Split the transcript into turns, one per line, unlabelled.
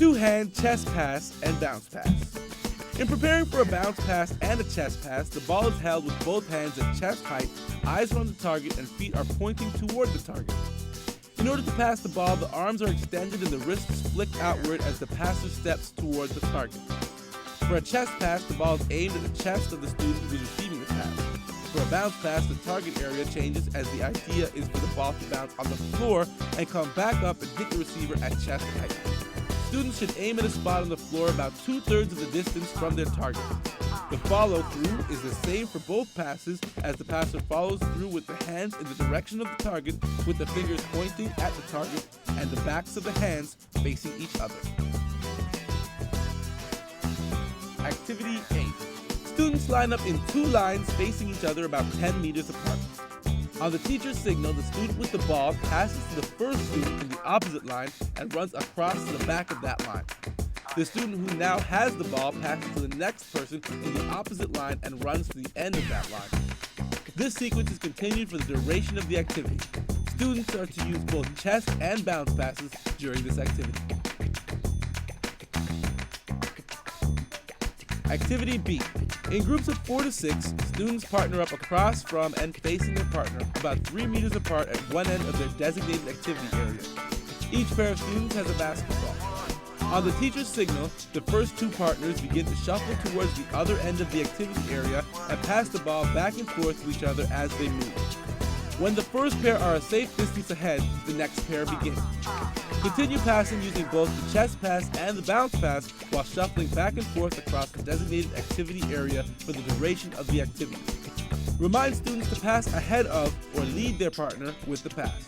two-hand chest pass and bounce pass. In preparing for a bounce pass and a chest pass, the ball is held with both hands at chest height, eyes are on the target, and feet are pointing toward the target. In order to pass the ball, the arms are extended and the wrists flick outward as the passer steps towards the target. For a chest pass, the ball is aimed at the chest of the student who is receiving the pass. For a bounce pass, the target area changes as the idea is for the ball to bounce on the floor and come back up and hit the receiver at chest height. Students should aim at a spot on the floor about 2/3 of the distance from their target. The follow-through is the same for both passes as the passer follows through with the hands in the direction of the target with the fingers pointing at the target and the backs of the hands facing each other. Activity 8. Students line up in 2 lines facing each other about 10 meters apart. On the teacher's signal, the student with the ball passes to the first student in the opposite line and runs across to the back of that line. The student who now has the ball passes to the next person in the opposite line and runs to the end of that line. This sequence is continued for the duration of the activity. Students are to use both chest and bounce passes during this activity. Activity B. In groups of 4 to 6, students partner up across from and facing their partner about 3 meters apart at one end of their designated activity area. Each pair of students has a basketball. On the teacher's signal, the first 2 partners begin to shuffle towards the other end of the activity area and pass the ball back and forth to each other as they move. When the first pair are a safe distance ahead, the next pair begins. Continue passing using both the chest pass and the bounce pass while shuffling back and forth across the designated activity area for the duration of the activity. Remind students to pass ahead of or lead their partner with the pass.